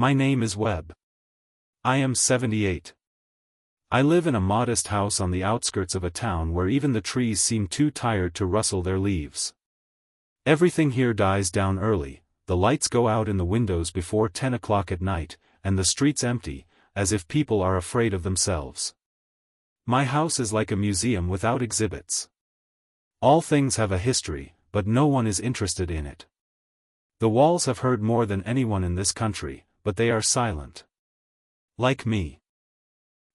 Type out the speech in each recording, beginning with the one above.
My name is Webb. I am 78. I live in a modest house on the outskirts of a town where even the trees seem too tired to rustle their leaves. Everything here dies down early, the lights go out in the windows before 10 o'clock at night, and the streets empty, as if people are afraid of themselves. My house is like a museum without exhibits. All things have a history, but no one is interested in it. The walls have heard more than anyone in this country, but they are silent. Like me.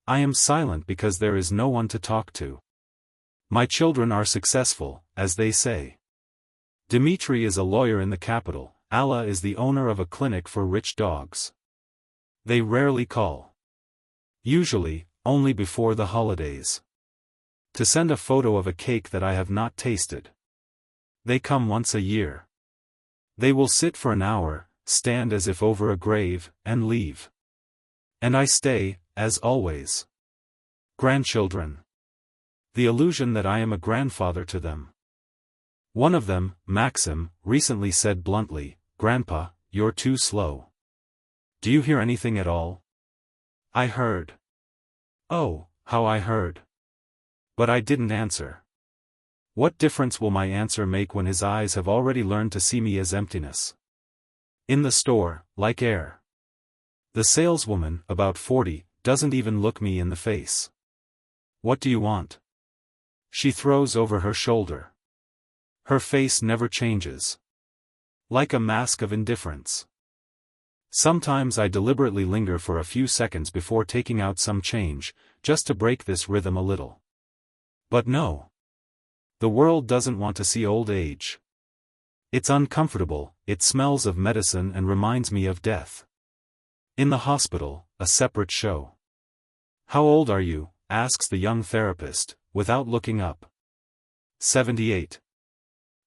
I am silent because there is no one to talk to. My children are successful, as they say. Dimitri is a lawyer in the capital, Allah is the owner of a clinic for rich dogs. They rarely call. Usually, only before the holidays. To send a photo of a cake that I have not tasted. They come once a year. They will sit for an hour, stand as if over a grave, and leave. And I stay, as always. Grandchildren. The illusion that I am a grandfather to them. One of them, Maxim, recently said bluntly, "Grandpa, you're too slow. Do you hear anything at all?" I heard. Oh, how I heard. But I didn't answer. What difference will my answer make when his eyes have already learned to see me as emptiness? In the store, like air. The saleswoman, about 40, doesn't even look me in the face. "What do you want?" She throws over her shoulder. Her face never changes. Like a mask of indifference. Sometimes I deliberately linger for a few seconds before taking out some change, just to break this rhythm a little. But no. The world doesn't want to see old age. It's uncomfortable, it smells of medicine and reminds me of death. In the hospital, a separate show. "How old are you?" asks the young therapist, without looking up. 78.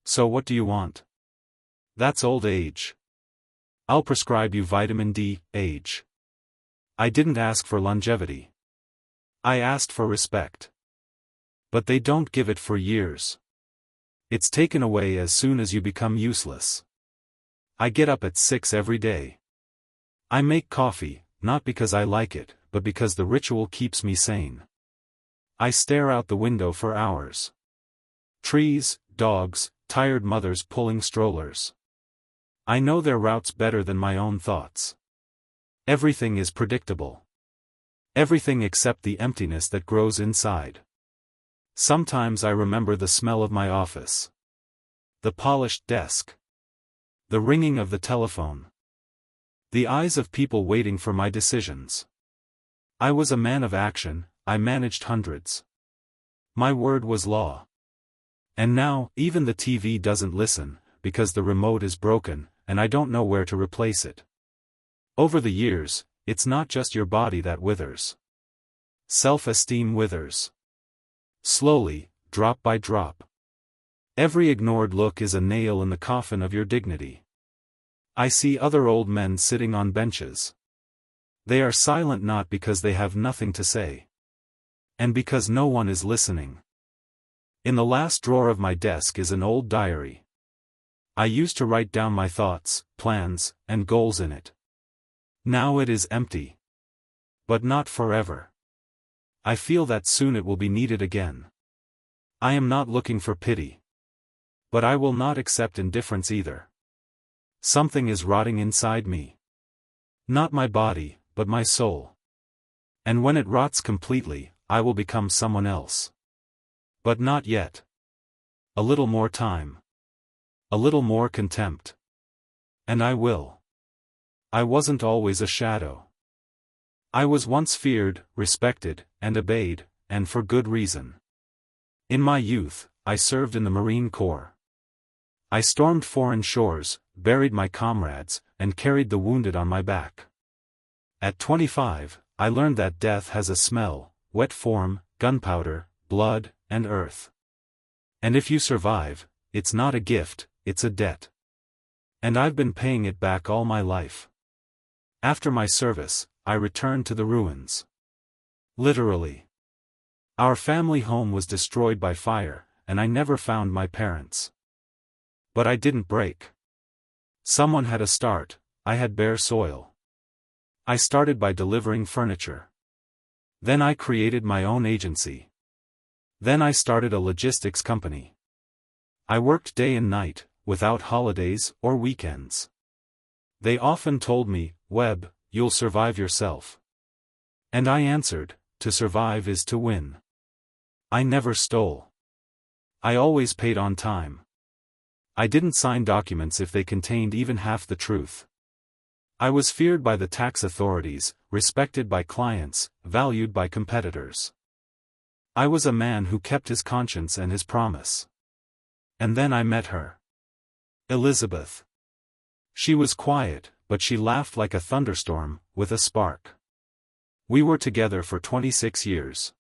"So what do you want?" "That's old age. I'll prescribe you vitamin D, age." I didn't ask for longevity. I asked for respect. But they don't give it for years. It's taken away as soon as you become useless. I get up at 6 every day. I make coffee, not because I like it, but because the ritual keeps me sane. I stare out the window for hours. Trees, dogs, tired mothers pulling strollers. I know their routes better than my own thoughts. Everything is predictable. Everything except the emptiness that grows inside. Sometimes I remember the smell of my office. The polished desk. The ringing of the telephone. The eyes of people waiting for my decisions. I was a man of action, I managed hundreds. My word was law. And now, even the TV doesn't listen, because the remote is broken, and I don't know where to replace it. Over the years, it's not just your body that withers. Self-esteem withers. Slowly, drop by drop. Every ignored look is a nail in the coffin of your dignity. I see other old men sitting on benches. They are silent not because they have nothing to say. And because no one is listening. In the last drawer of my desk is an old diary. I used to write down my thoughts, plans, and goals in it. Now it is empty. But not forever. I feel that soon it will be needed again. I am not looking for pity. But I will not accept indifference either. Something is rotting inside me. Not my body, but my soul. And when it rots completely, I will become someone else. But not yet. A little more time. A little more contempt. And I will. I wasn't always a shadow. I was once feared, respected, and obeyed, and for good reason. In my youth, I served in the Marine Corps. I stormed foreign shores, buried my comrades, and carried the wounded on my back. At 25, I learned that death has a smell, wet form, gunpowder, blood, and earth. And if you survive, it's not a gift, it's a debt. And I've been paying it back all my life. After my service, I returned to the ruins. Literally. Our family home was destroyed by fire, and I never found my parents. But I didn't break. Someone had a start, I had bare soil. I started by delivering furniture. Then I created my own agency. Then I started a logistics company. I worked day and night, without holidays or weekends. They often told me, Webb, you'll survive yourself. And I answered, to survive is to win. I never stole. I always paid on time. I didn't sign documents if they contained even half the truth. I was feared by the tax authorities, respected by clients, valued by competitors. I was a man who kept his conscience and his promise. And then I met her. Elizabeth. She was quiet, but she laughed like a thunderstorm, with a spark. We were together for 26 years.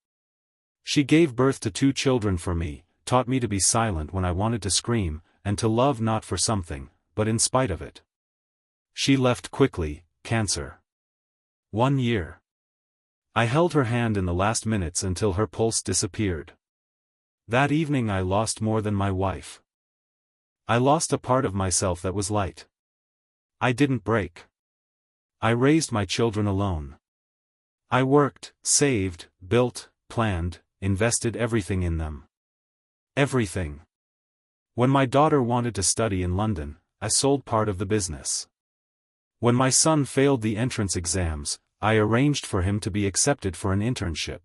She gave birth to 2 children for me, taught me to be silent when I wanted to scream, and to love not for something, but in spite of it. She left quickly, cancer. 1 year. I held her hand in the last minutes until her pulse disappeared. That evening I lost more than my wife. I lost a part of myself that was light. I didn't break. I raised my children alone. I worked, saved, built, planned, invested everything in them. Everything. When my daughter wanted to study in London, I sold part of the business. When my son failed the entrance exams, I arranged for him to be accepted for an internship.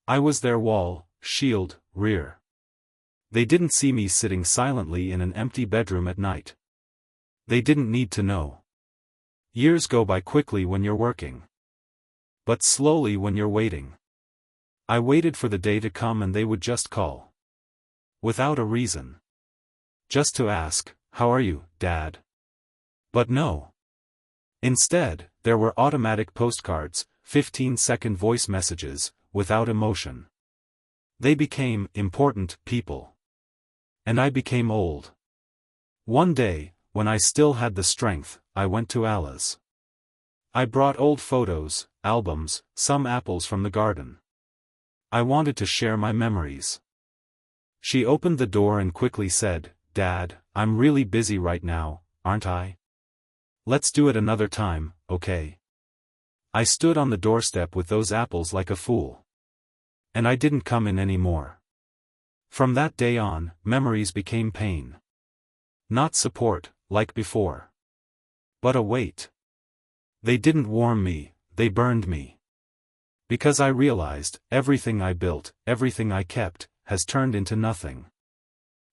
I was their wall, shield, rear. They didn't see me sitting silently in an empty bedroom at night. They didn't need to know. Years go by quickly when you're working. But slowly when you're waiting. I waited for the day to come and they would just call. Without a reason. Just to ask, how are you, Dad? But no. Instead, there were automatic postcards, 15-second voice messages, without emotion. They became important people. And I became old. One day, when I still had the strength, I went to Allah's. I brought old photos, albums, some apples from the garden. I wanted to share my memories. She opened the door and quickly said, Dad, I'm really busy right now, aren't I? Let's do it another time, okay? I stood on the doorstep with those apples like a fool. And I didn't come in anymore. From that day on, memories became pain. Not support, like before. But a weight. They didn't warm me, they burned me. Because I realized, everything I built, everything I kept, has turned into nothing.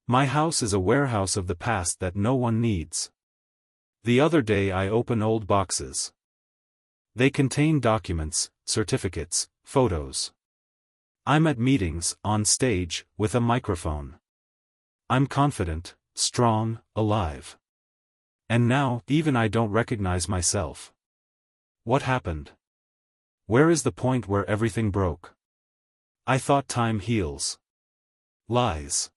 My house is a warehouse of the past that no one needs. The other day I opened old boxes. They contain documents, certificates, photos. I'm at meetings, on stage, with a microphone. I'm confident, strong, alive. And now, even I don't recognize myself. What happened? Where is the point where everything broke? I thought time heals. Lies.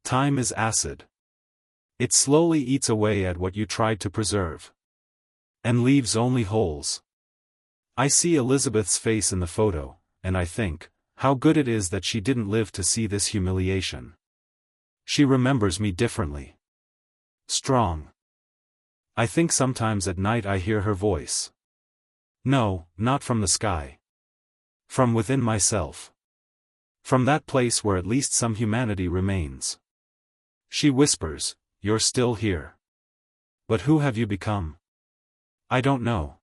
Time is acid. It slowly eats away at what you tried to preserve. And leaves only holes. I see Elizabeth's face in the photo, and I think, how good it is that she didn't live to see this humiliation. She remembers me differently. Strong. I think sometimes at night I hear her voice. No, not from the sky. From within myself. From that place where at least some humanity remains. She whispers, you're still here. But who have you become? I don't know.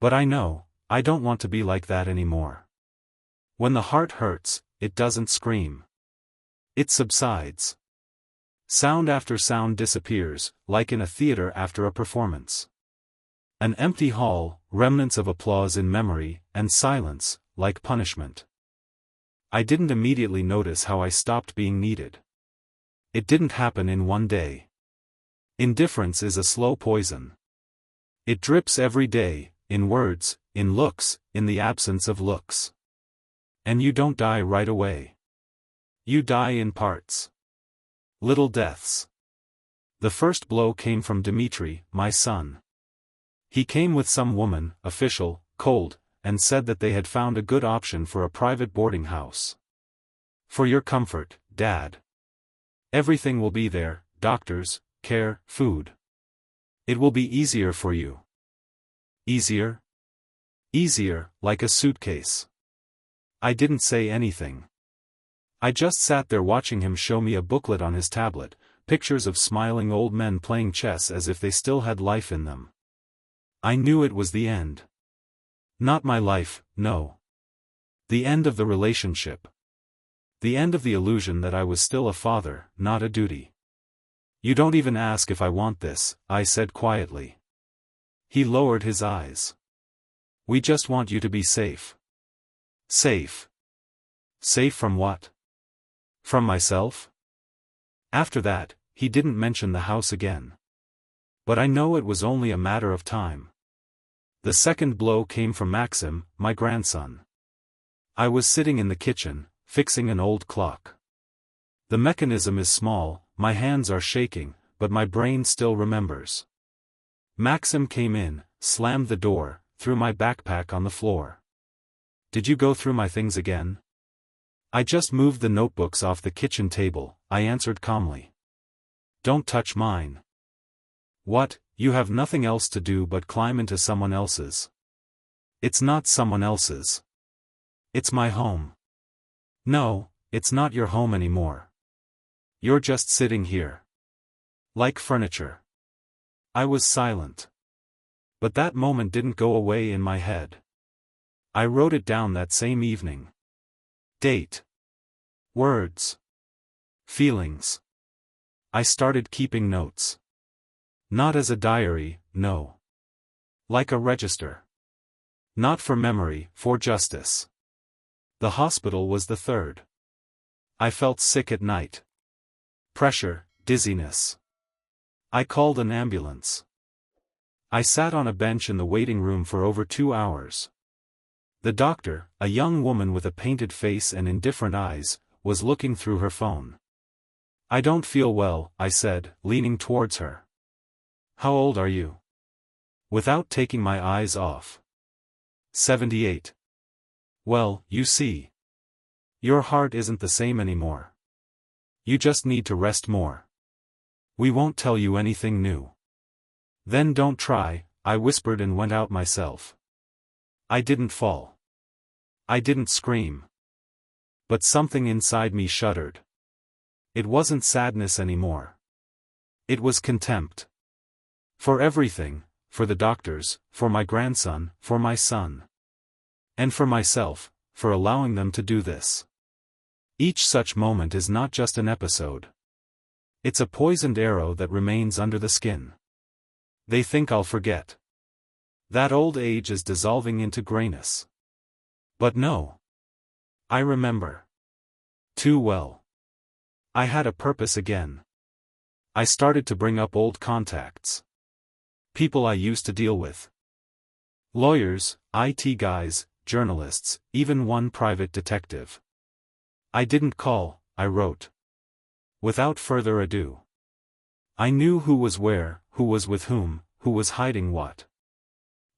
But I know, I don't want to be like that anymore. When the heart hurts, it doesn't scream. It subsides. Sound after sound disappears, like in a theater after a performance. An empty hall, remnants of applause in memory, and silence, like punishment. I didn't immediately notice how I stopped being needed. It didn't happen in one day. Indifference is a slow poison. It drips every day, in words, in looks, in the absence of looks. And you don't die right away. You die in parts. Little deaths. The first blow came from Dmitri, my son. He came with some woman, official, cold, and said that they had found a good option for a private boarding house. For your comfort, Dad. Everything will be there, doctors, care, food. It will be easier for you. Easier? Easier, like a suitcase. I didn't say anything. I just sat there watching him show me a booklet on his tablet, pictures of smiling old men playing chess as if they still had life in them. I knew it was the end. Not my life, no. The end of the relationship. The end of the illusion that I was still a father, not a duty. You don't even ask if I want this, I said quietly. He lowered his eyes. We just want you to be safe. Safe. Safe from what? From myself? After that, he didn't mention the house again. But I know it was only a matter of time. The second blow came from Maxim, my grandson. I was sitting in the kitchen, fixing an old clock. The mechanism is small, my hands are shaking, but my brain still remembers. Maxim came in, slammed the door, threw my backpack on the floor. Did you go through my things again? I just moved the notebooks off the kitchen table, I answered calmly. Don't touch mine. What, you have nothing else to do but climb into someone else's? It's not someone else's. It's my home. No, it's not your home anymore. You're just sitting here. Like furniture. I was silent. But that moment didn't go away in my head. I wrote it down that same evening. Date. Words. Feelings. I started keeping notes. Not as a diary, no. Like a register. Not for memory, for justice. The hospital was the third. I felt sick at night. Pressure, dizziness. I called an ambulance. I sat on a bench in the waiting room for over 2 hours. The doctor, a young woman with a painted face and indifferent eyes, was looking through her phone. I don't feel well, I said, leaning towards her. How old are you? Without taking my eyes off. 78. Well, you see. Your heart isn't the same anymore. You just need to rest more. We won't tell you anything new. Then don't try, I whispered and went out myself. I didn't fall. I didn't scream. But something inside me shuddered. It wasn't sadness anymore. It was contempt. For everything, for the doctors, for my grandson, for my son. And for myself, for allowing them to do this. Each such moment is not just an episode. It's a poisoned arrow that remains under the skin. They think I'll forget. That old age is dissolving into grayness. But no. I remember. Too well. I had a purpose again. I started to bring up old contacts. People I used to deal with. Lawyers, IT guys, journalists, even one private detective. I didn't call, I wrote. Without further ado. I knew who was where, who was with whom, who was hiding what.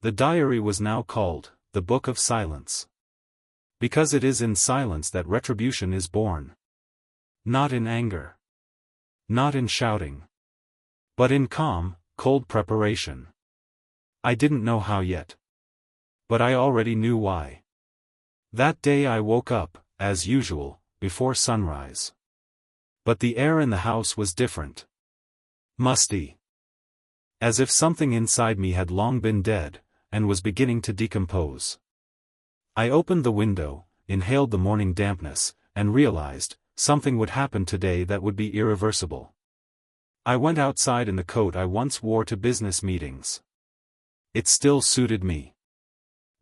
The diary was now called, the Book of Silence. Because it is in silence that retribution is born. Not in anger. Not in shouting. But in calm, cold preparation. I didn't know how yet. But I already knew why. That day I woke up, as usual, before sunrise. But the air in the house was different. Musty. As if something inside me had long been dead, and was beginning to decompose. I opened the window, inhaled the morning dampness, and realized, something would happen today that would be irreversible. I went outside in the coat I once wore to business meetings. It still suited me.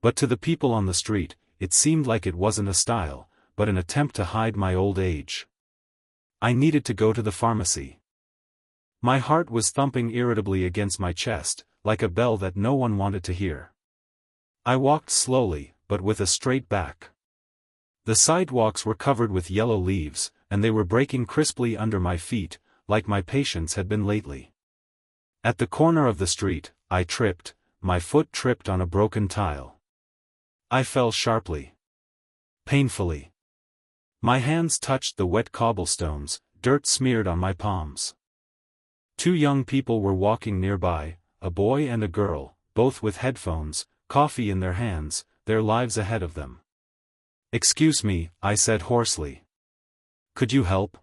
But to the people on the street, it seemed like it wasn't a style, but an attempt to hide my old age. I needed to go to the pharmacy. My heart was thumping irritably against my chest, like a bell that no one wanted to hear. I walked slowly, but with a straight back. The sidewalks were covered with yellow leaves, and they were breaking crisply under my feet, like my patience had been lately. At the corner of the street, I tripped, my foot tripped on a broken tile. I fell sharply. Painfully. My hands touched the wet cobblestones, dirt smeared on my palms. 2 young people were walking nearby, a boy and a girl, both with headphones, coffee in their hands, their lives ahead of them. "Excuse me," I said hoarsely. "Could you help?"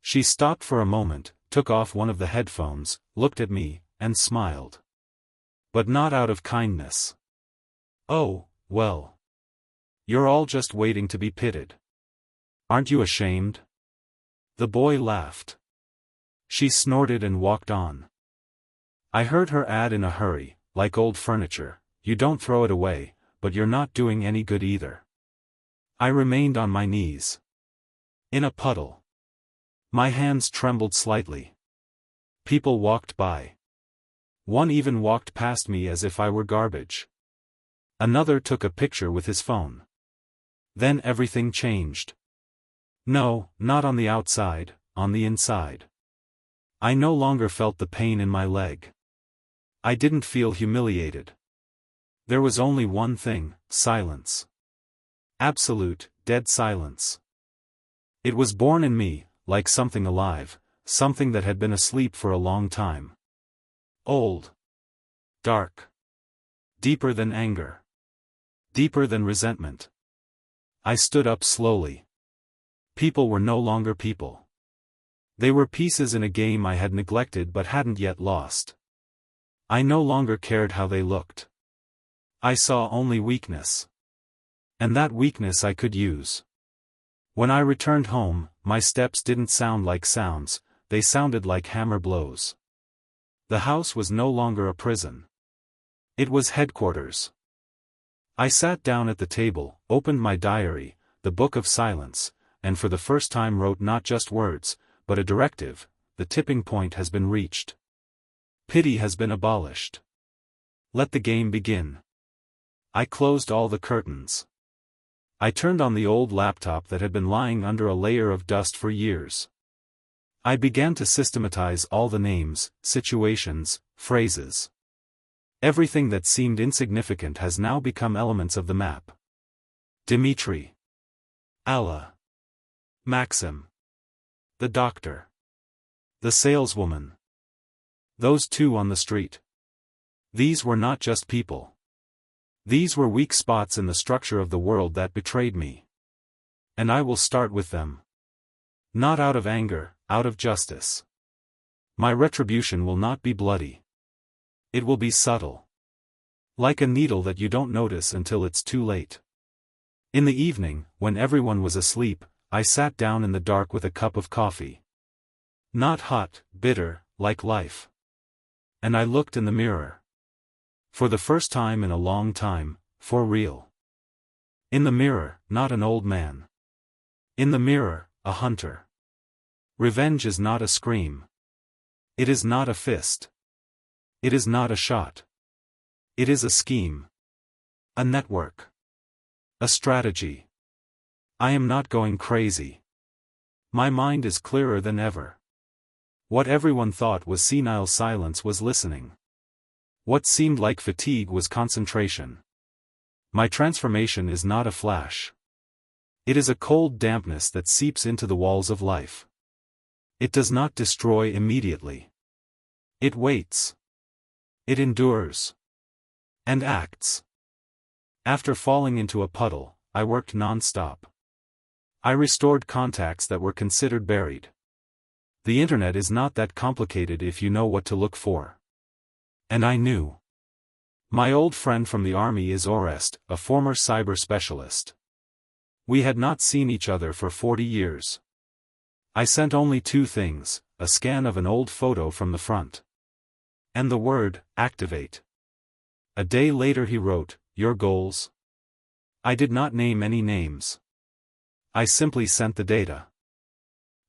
She stopped for a moment, took off one of the headphones, looked at me, and smiled. But not out of kindness. "Oh, well. You're all just waiting to be pitted. Aren't you ashamed?" The boy laughed. She snorted and walked on. I heard her add in a hurry, like old furniture, "You don't throw it away, but you're not doing any good either." I remained on my knees. In a puddle. My hands trembled slightly. People walked by. One even walked past me as if I were garbage. Another took a picture with his phone. Then everything changed. No, not on the outside, on the inside. I no longer felt the pain in my leg. I didn't feel humiliated. There was only one thing: silence. Absolute, dead silence. It was born in me, like something alive, something that had been asleep for a long time. Old. Dark. Deeper than anger. Deeper than resentment. I stood up slowly. People were no longer people. They were pieces in a game I had neglected but hadn't yet lost. I no longer cared how they looked. I saw only weakness. And that weakness I could use. When I returned home, my steps didn't sound like sounds, they sounded like hammer blows. The house was no longer a prison. It was headquarters. I sat down at the table, opened my diary, the book of silence, and for the first time wrote not just words, but a directive: the tipping point has been reached. Pity has been abolished. Let the game begin. I closed all the curtains. I turned on the old laptop that had been lying under a layer of dust for years. I began to systematize all the names, situations, phrases. Everything that seemed insignificant has now become elements of the map. Dimitri. Allah. Maxim. The doctor. The saleswoman. Those two on the street. These were not just people. These were weak spots in the structure of the world that betrayed me. And I will start with them. Not out of anger, out of justice. My retribution will not be bloody. It will be subtle. Like a needle that you don't notice until it's too late. In the evening, when everyone was asleep, I sat down in the dark with a cup of coffee. Not hot, bitter, like life. And I looked in the mirror. For the first time in a long time, for real. In the mirror, not an old man. In the mirror, a hunter. Revenge is not a scream. It is not a fist. It is not a shot. It is a scheme. A network. A strategy. I am not going crazy. My mind is clearer than ever. What everyone thought was senile silence was listening. What seemed like fatigue was concentration. My transformation is not a flash. It is a cold dampness that seeps into the walls of life. It does not destroy immediately. It waits. It endures. And acts. After falling into a puddle, I worked non-stop. I restored contacts that were considered buried. The internet is not that complicated if you know what to look for. And I knew. My old friend from the army is Orest, a former cyber specialist. We had not seen each other for 40 years. I sent only two things: a scan of an old photo from the front. And the word, activate. A day later he wrote, "Your goals?" I did not name any names. I simply sent the data.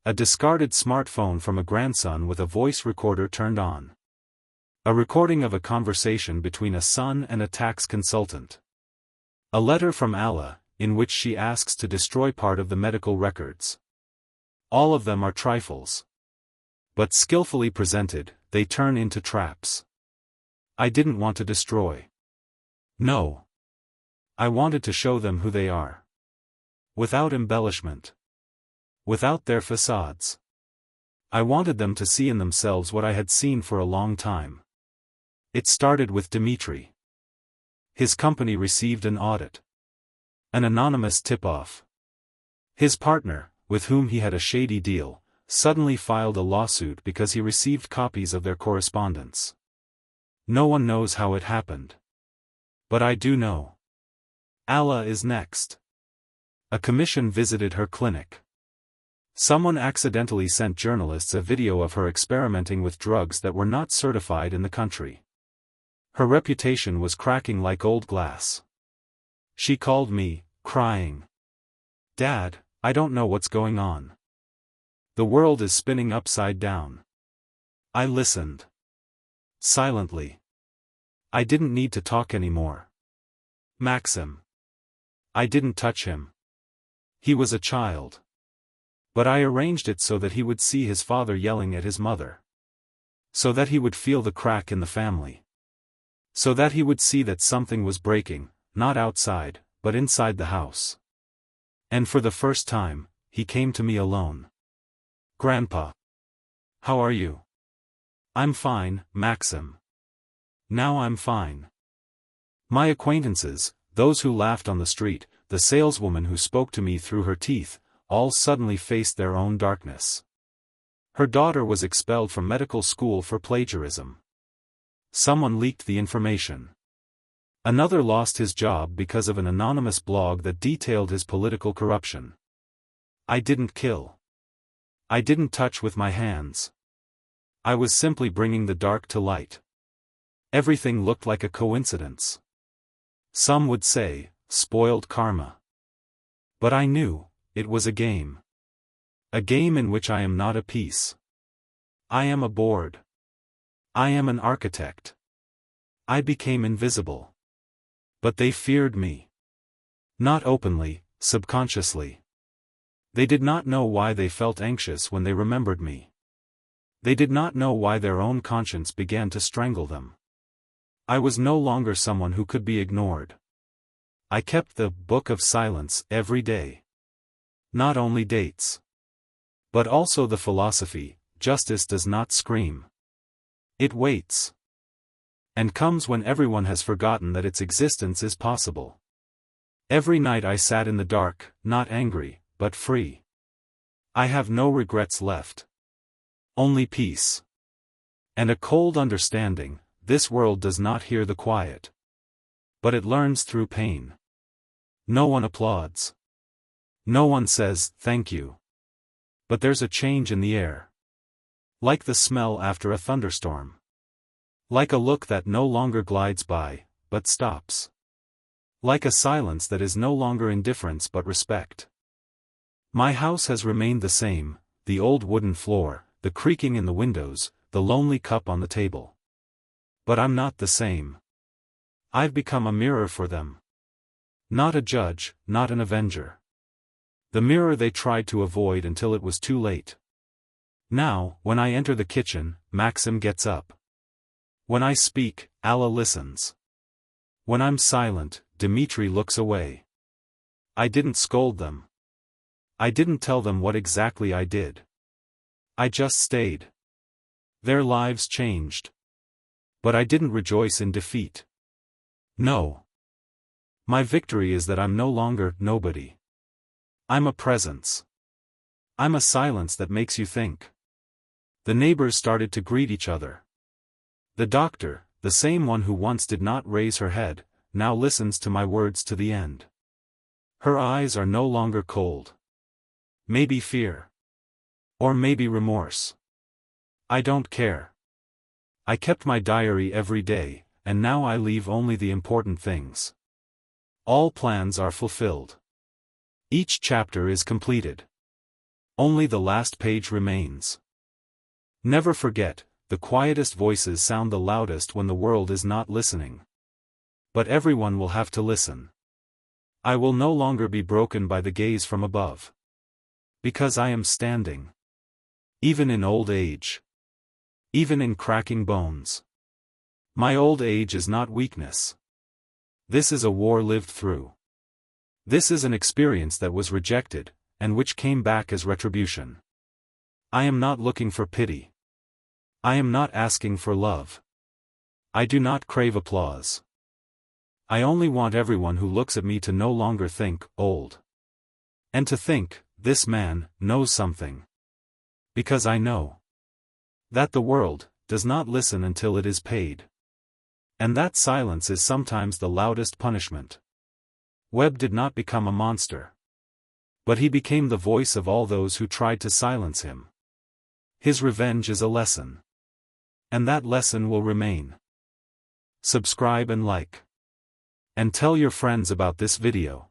A discarded smartphone from a grandson with a voice recorder turned on. A recording of a conversation between a son and a tax consultant. A letter from Allah, in which she asks to destroy part of the medical records. All of them are trifles. But skillfully presented, they turn into traps. I didn't want to destroy. No. I wanted to show them who they are. Without embellishment. Without their facades. I wanted them to see in themselves what I had seen for a long time. It started with Dmitri. His company received an audit. An anonymous tip-off. His partner, with whom he had a shady deal, suddenly filed a lawsuit because he received copies of their correspondence. No one knows how it happened. But I do know. Alla is next. A commission visited her clinic. Someone accidentally sent journalists a video of her experimenting with drugs that were not certified in the country. Her reputation was cracking like old glass. She called me, crying. "Dad, I don't know what's going on. The world is spinning upside down." I listened. Silently. I didn't need to talk anymore. Maxim. I didn't touch him. He was a child. But I arranged it so that he would see his father yelling at his mother. So that he would feel the crack in the family. So that he would see that something was breaking, not outside, but inside the house. And for the first time, he came to me alone. "Grandpa. How are you?" "I'm fine, Maxim. Now I'm fine." My acquaintances, those who laughed on the street, the saleswoman who spoke to me through her teeth, all suddenly faced their own darkness. Her daughter was expelled from medical school for plagiarism. Someone leaked the information. Another lost his job because of an anonymous blog that detailed his political corruption. I didn't kill. I didn't touch with my hands. I was simply bringing the dark to light. Everything looked like a coincidence. Some would say, spoiled karma. But I knew, it was a game. A game in which I am not a piece. I am a board. I am an architect. I became invisible. But they feared me. Not openly, subconsciously. They did not know why they felt anxious when they remembered me. They did not know why their own conscience began to strangle them. I was no longer someone who could be ignored. I kept the book of silence every day. Not only dates. But also the philosophy, justice does not scream. It waits. And comes when everyone has forgotten that its existence is possible. Every night I sat in the dark, not angry, but free. I have no regrets left. Only peace. And a cold understanding, this world does not hear the quiet. But it learns through pain. No one applauds. No one says, thank you. But there's a change in the air. Like the smell after a thunderstorm. Like a look that no longer glides by, but stops. Like a silence that is no longer indifference but respect. My house has remained the same, the old wooden floor, the creaking in the windows, the lonely cup on the table. But I'm not the same. I've become a mirror for them. Not a judge, not an avenger. The mirror they tried to avoid until it was too late. Now, when I enter the kitchen, Maxim gets up. When I speak, Alla listens. When I'm silent, Dmitri looks away. I didn't scold them. I didn't tell them what exactly I did. I just stayed. Their lives changed. But I didn't rejoice in defeat. No. My victory is that I'm no longer nobody. I'm a presence. I'm a silence that makes you think. The neighbors started to greet each other. The doctor, the same one who once did not raise her head, now listens to my words to the end. Her eyes are no longer cold. Maybe fear. Or maybe remorse. I don't care. I kept my diary every day, and now I leave only the important things. All plans are fulfilled. Each chapter is completed. Only the last page remains. Never forget, the quietest voices sound the loudest when the world is not listening. But everyone will have to listen. I will no longer be broken by the gaze from above. Because I am standing. Even in old age. Even in cracking bones. My old age is not weakness. This is a war lived through. This is an experience that was rejected, and which came back as retribution. I am not looking for pity. I am not asking for love. I do not crave applause. I only want everyone who looks at me to no longer think, old. And to think, this man knows something. Because I know that the world does not listen until it is paid. And that silence is sometimes the loudest punishment. Webb did not become a monster. But he became the voice of all those who tried to silence him. His revenge is a lesson. And that lesson will remain. Subscribe and like. And tell your friends about this video.